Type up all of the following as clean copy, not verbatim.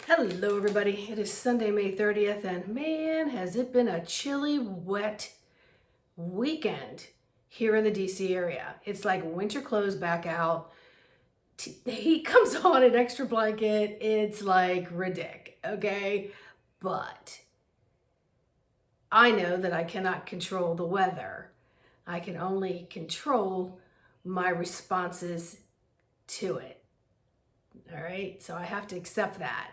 Hello, everybody. It is Sunday, May 30th, and man, has it been a chilly, wet weekend here in the DC area. It's like winter clothes back out. The heat comes on, an extra blanket. It's like ridiculous, okay? But I know that I cannot control the weather. I can only control my responses to it. All right? So I have to accept that.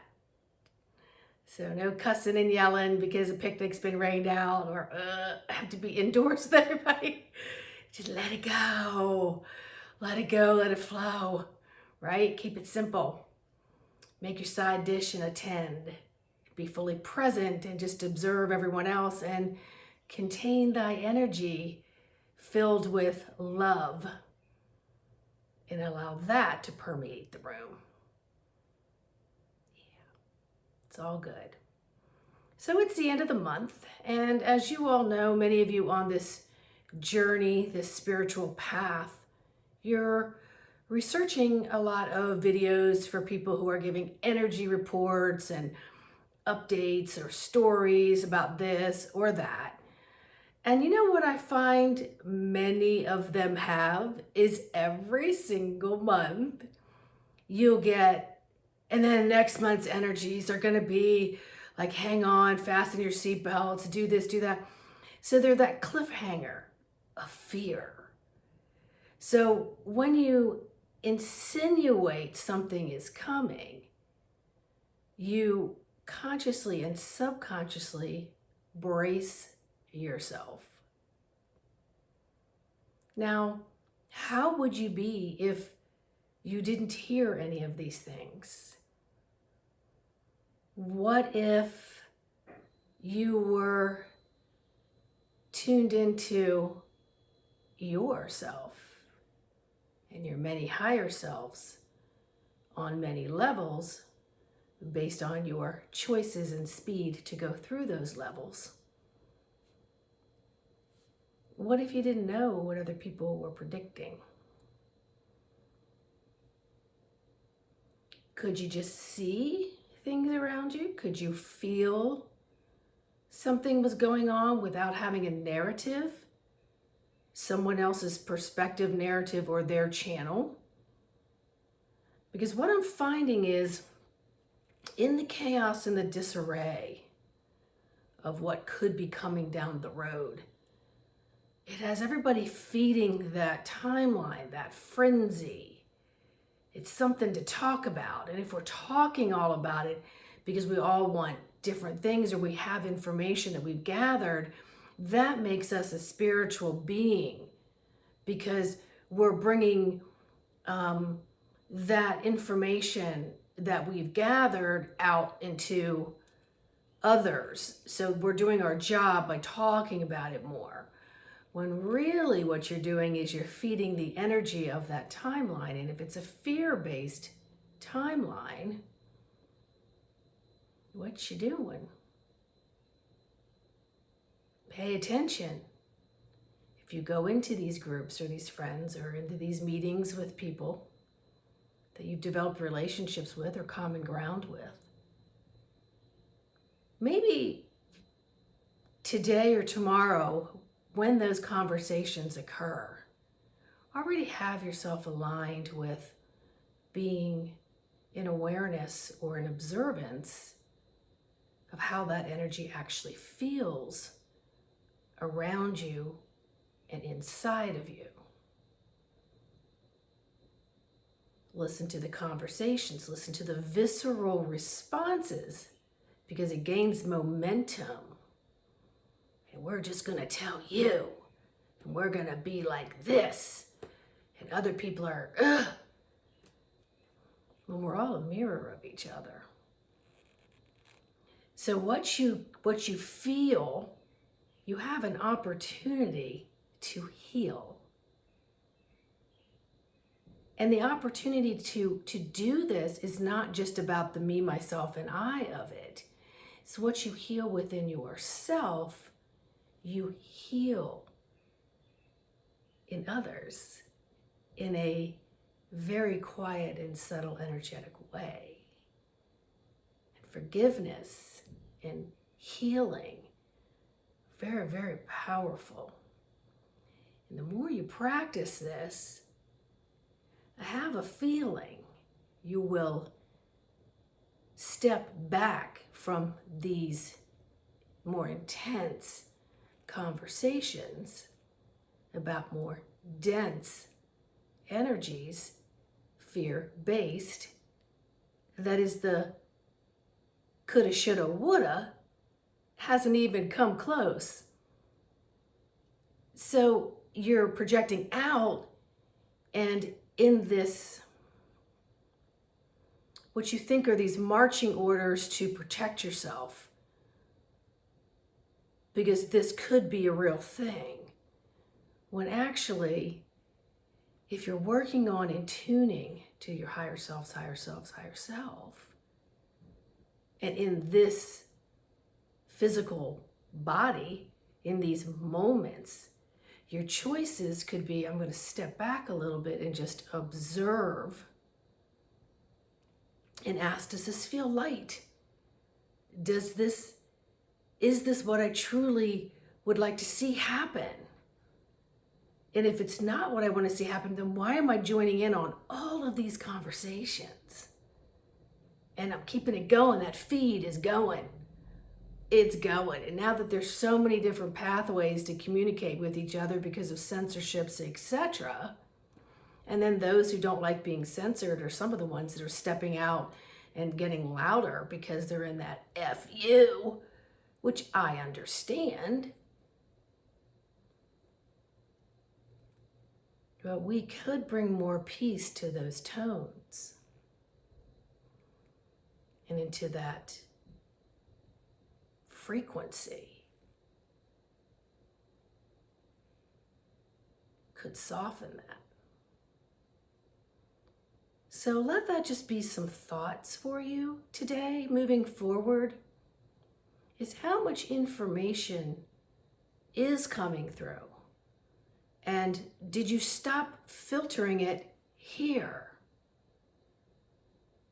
So no cussing and yelling because a picnic's been rained out or I have to be indoors with everybody. Just let it go. Let it go, let it flow, right? Keep it simple. Make your side dish and attend. Be fully present and just observe everyone else and contain thy energy filled with love and allow that to permeate the room. It's all good. So it's the end of the month, and as you all know, many of you on this journey, this spiritual path, you're researching a lot of videos for people who are giving energy reports and updates or stories about this or that. And you know what I find many of them have is every single month you'll get, and then next month's energies are going to be like, hang on, fasten your seatbelts, do this, do that. So they're that cliffhanger of fear. So when you insinuate something is coming, you consciously and subconsciously brace yourself. Now, how would you be if you didn't hear any of these things? What if you were tuned into yourself and your many higher selves on many levels based on your choices and speed to go through those levels? What if you didn't know what other people were predicting? Could you just see things around you? Could you feel something was going on without having a narrative, someone else's perspective, narrative, or their channel? Because what I'm finding is, in the chaos and the disarray of what could be coming down the road, it has everybody feeding that timeline, that frenzy. It's something to talk about. And if we're talking all about it because we all want different things or we have information that we've gathered, that makes us a spiritual being because we're bringing that information that we've gathered out into others. So we're doing our job by talking about it more. When really what you're doing is you're feeding the energy of that timeline. And if it's a fear-based timeline, what you doing? Pay attention. If you go into these groups or these friends or into these meetings with people that you've developed relationships with or common ground with, maybe today or tomorrow, when those conversations occur, already have yourself aligned with being in awareness or in observance of how that energy actually feels around you and inside of you. Listen to the conversations, listen to the visceral responses, because it gains momentum. And we're just going to tell you, and we're going to be like this, and other people are, ugh. When we're all a mirror of each other. So what you feel, you have an opportunity to heal. And the opportunity to do this is not just about the me, myself, and I of it. It's what you heal within yourself, you heal in others in a very quiet and subtle energetic way. And forgiveness and healing. Very, very powerful. And the more you practice this, I have a feeling you will step back from these more intense conversations about more dense energies, fear-based. That is the coulda, shoulda, woulda, hasn't even come close. So you're projecting out, and in this, what you think are these marching orders to protect yourself, because this could be a real thing, when actually, if you're working on in tuning to your higher self, and in this physical body, in these moments, your choices could be, I'm going to step back a little bit and just observe and ask, does this feel light? Is this what I truly would like to see happen? And if it's not what I want to see happen, then why am I joining in on all of these conversations? And I'm keeping it going. That feed is going. It's going. And now that there's so many different pathways to communicate with each other because of censorships, etc., and then those who don't like being censored are some of the ones that are stepping out and getting louder because they're in that FU, which I understand. But we could bring more peace to those tones and into that frequency. Could soften that. So let that just be some thoughts for you today, moving forward, is how much information is coming through. And did you stop filtering it here?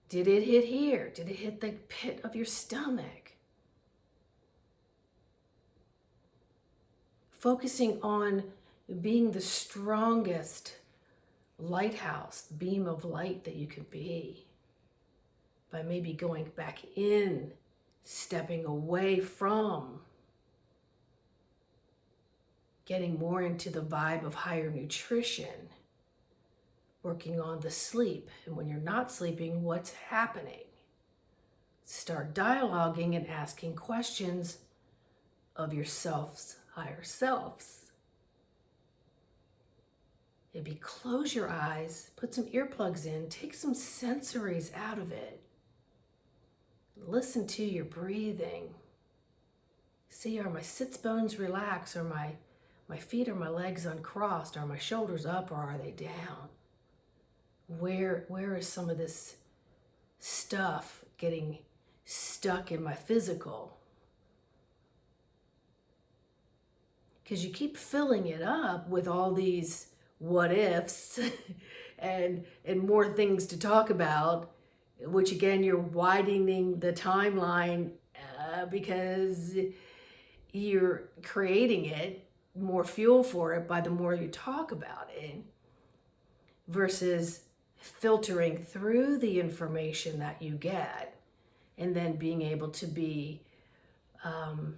Did it hit here? Did it hit the pit of your stomach? Focusing on being the strongest lighthouse, beam of light that you can be, by maybe going back in, stepping away from, getting more into the vibe of higher nutrition, working on the sleep. And when you're not sleeping, what's happening? Start dialoguing and asking questions of yourself's higher selves. Maybe close your eyes, put some earplugs in, take some sensories out of it. Listen to your breathing. See, are my sits bones relaxed? Are my feet or my legs uncrossed? Are my shoulders up or are they down? Where is some of this stuff getting stuck in my physical? Because you keep filling it up with all these what ifs and more things to talk about, which again, you're widening the timeline because you're creating it, more fuel for it by the more you talk about it, versus filtering through the information that you get and then being able to be an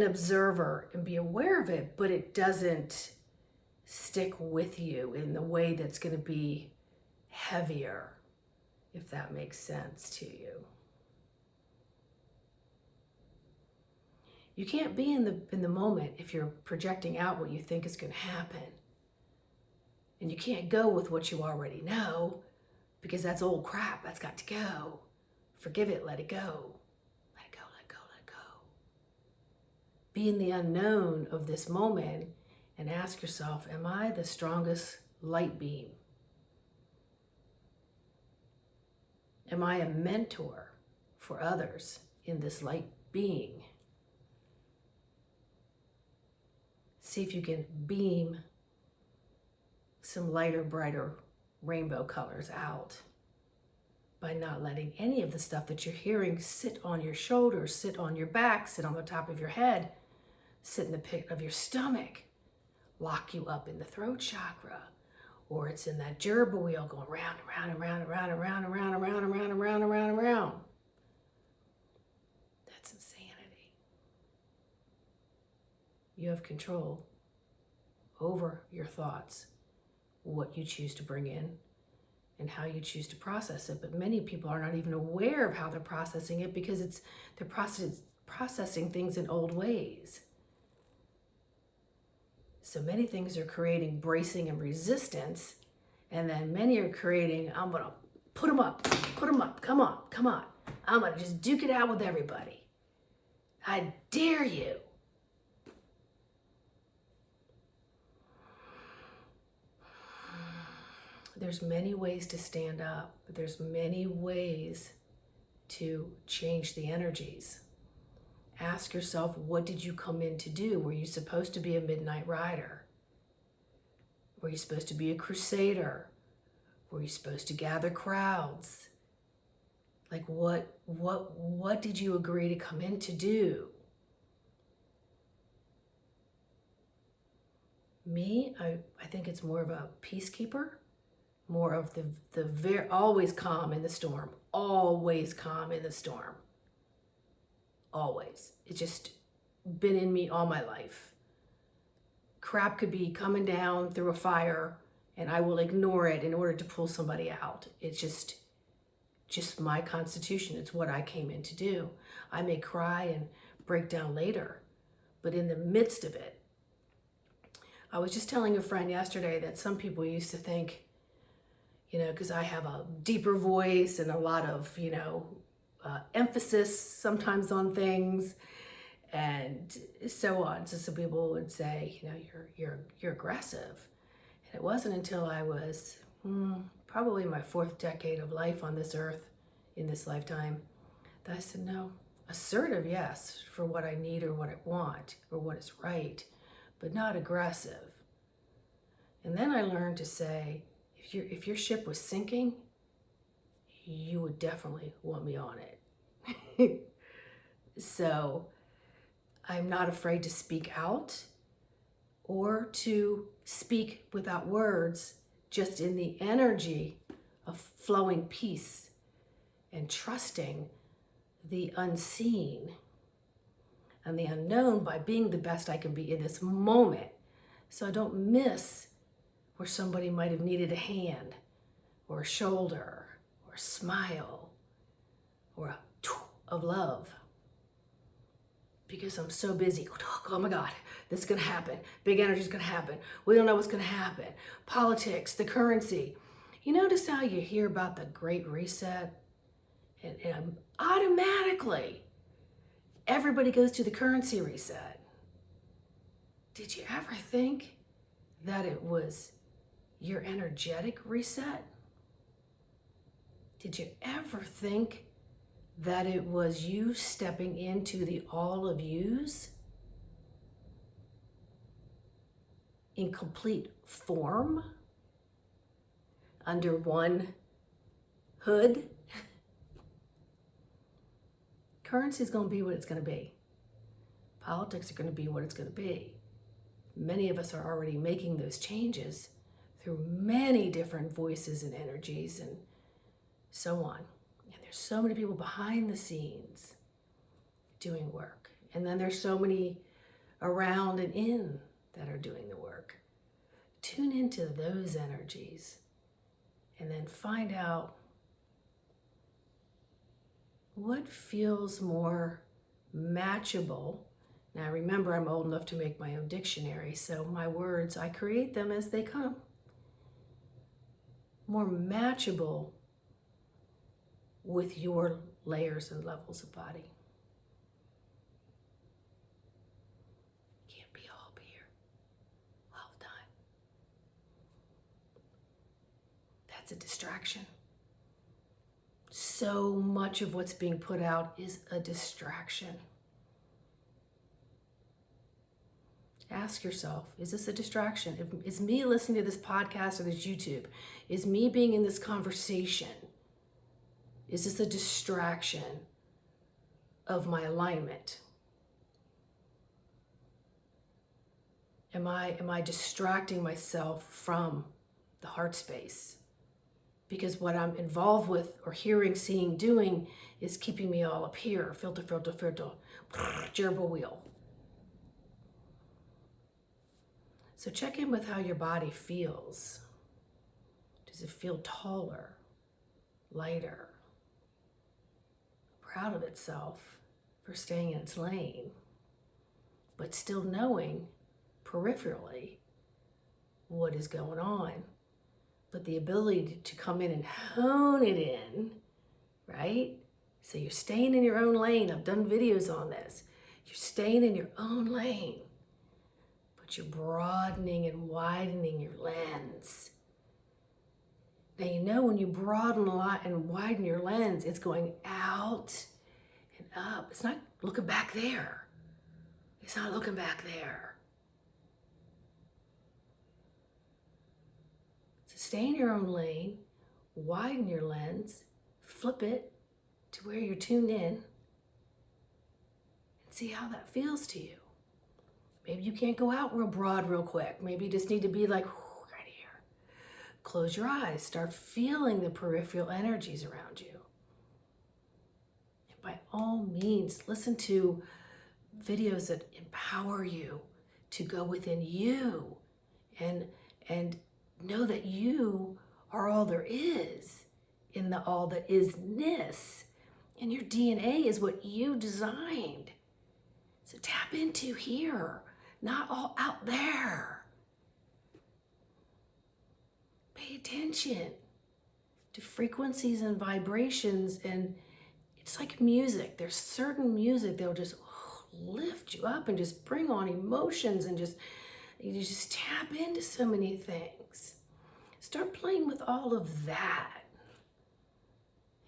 observer and be aware of it, but it doesn't stick with you in the way that's going to be heavier, if that makes sense to you. You can't be in the moment if you're projecting out what you think is going to happen. And you can't go with what you already know, because that's old crap. That's got to go. Forgive it, let it go. Let it go, let it go, let it go. Be in the unknown of this moment and ask yourself, am I the strongest light beam? Am I a mentor for others in this light being? See if you can beam some lighter, brighter rainbow colors out. by not letting any of the stuff that you're hearing sit on your shoulders, sit on your back, sit on the top of your head, sit in the pit of your stomach, lock you up in the throat chakra, or it's in that gerbil wheel going round and round and round and round and round and round and round and round and round and round and round. That's insanity. You have control over your thoughts, what you choose to bring in, and how you choose to process it. But many people are not even aware of how they're processing it because they're processing things in old ways. So many things are creating bracing and resistance, and then many are creating, I'm gonna put them up, come on. I'm gonna just duke it out with everybody. I dare you. There's many ways to stand up, but there's many ways to change the energies. Ask yourself, what did you come in to do? Were you supposed to be a midnight rider? Were you supposed to be a crusader? Were you supposed to gather crowds? Like what did you agree to come in to do? Me, I think it's more of a peacekeeper, more of the very always calm in the storm, always calm in the storm. Always. It's just been in me all my life. Crap could be coming down through a fire and I will ignore it in order to pull somebody out. It's just my constitution. It's what I came in to do. I may cry and break down later, but in the midst of it, I was just telling a friend yesterday that some people used to think, because I have a deeper voice and a lot of, emphasis sometimes on things and so on. So some people would say, you're aggressive. And it wasn't until I was probably my 4th decade of life on this earth, in this lifetime, that I said, no, assertive, yes, for what I need or what I want or what is right, but not aggressive. And then I learned to say, if your ship was sinking, you would definitely want me on it. So I'm not afraid to speak out or to speak without words, just in the energy of flowing peace and trusting the unseen and the unknown by being the best I can be in this moment. So I don't miss where somebody might have needed a hand or a shoulder or a smile or a of love, because I'm so busy. Oh my God, this is gonna happen. Big energy is gonna happen. We don't know what's gonna happen. Politics, the currency. You notice how you hear about the Great Reset? And automatically, everybody goes to the currency reset. Did you ever think that it was your energetic reset? Did you ever think that it was you stepping into the all of yous in complete form under one hood? Currency is going to be what it's going to be. Politics are going to be what it's going to be. Many of us are already making those changes through many different voices and energies and so on. There's so many people behind the scenes doing work. And then there's so many around and in that are doing the work. Tune into those energies and then find out what feels more matchable. Now remember, I'm old enough to make my own dictionary, so my words, I create them as they come. More matchable with your layers and levels of body. Can't be all here all the time. That's a distraction. So much of what's being put out is a distraction. Ask yourself, is this a distraction? Is me listening to this podcast or this YouTube? Is me being in this conversation Is this a distraction of my alignment? Am I distracting myself from the heart space? Because what I'm involved with or hearing, seeing, doing is keeping me all up here. Filter, filter, filter, gerbil wheel. So check in with how your body feels. Does it feel taller, lighter, proud of itself for staying in its lane, but still knowing peripherally what is going on? But the ability to come in and hone it in, right? So you're staying in your own lane. I've done videos on this. You're staying in your own lane, but you're broadening and widening your lens. Now, you know, when you broaden a lot and widen your lens, it's going out and up. It's not looking back there. It's not looking back there. So stay in your own lane, widen your lens, flip it to where you're tuned in, and see how that feels to you. Maybe you can't go out real broad real quick. Maybe you just need to be like right here. Close your eyes. Start feeling the peripheral energies around you. And by all means, listen to videos that empower you to go within you and know that you are all there is in the all that isness. And your DNA is what you designed. So tap into here, not all out there. Pay attention to frequencies and vibrations, and it's like music. There's certain music that will just lift you up and just bring on emotions, and you just tap into so many things. Start playing with all of that.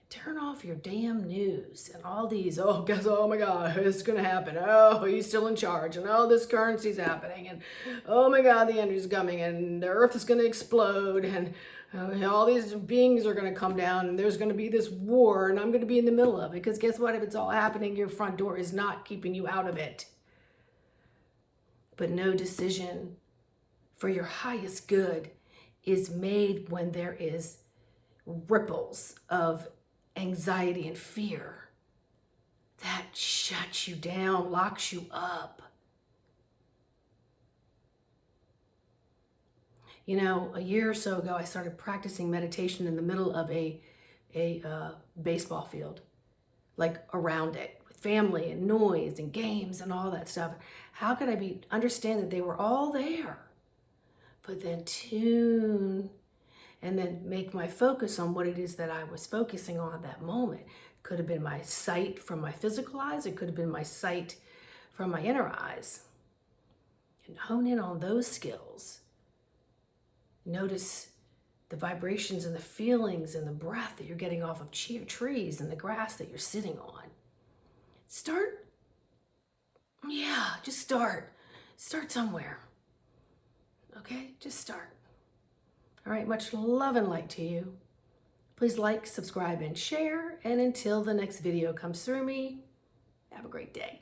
Turn off your damn news and all these, oh my God, it's going to happen. Oh, he's still in charge. And oh, this currency's happening. And oh my God, the end is coming. And the earth is going to explode. And all these beings are going to come down. And there's going to be this war. And I'm going to be in the middle of it. Because guess what? If it's all happening, your front door is not keeping you out of it. But no decision for your highest good is made when there is ripples of anxiety and fear that shuts you down, locks you up. You know, a year or so ago, I started practicing meditation in the middle of a baseball field, like around it, with family and noise and games and all that stuff. How could I understand that they were all there, but then tune and then make my focus on what it is that I was focusing on at that moment. Could have been my sight from my physical eyes. It could have been my sight from my inner eyes. And hone in on those skills. Notice the vibrations and the feelings and the breath that you're getting off of trees and the grass that you're sitting on. Just start. Start somewhere. Okay, just start. All right, much love and light to you. Please like, subscribe, and share. And until the next video comes through me, have a great day.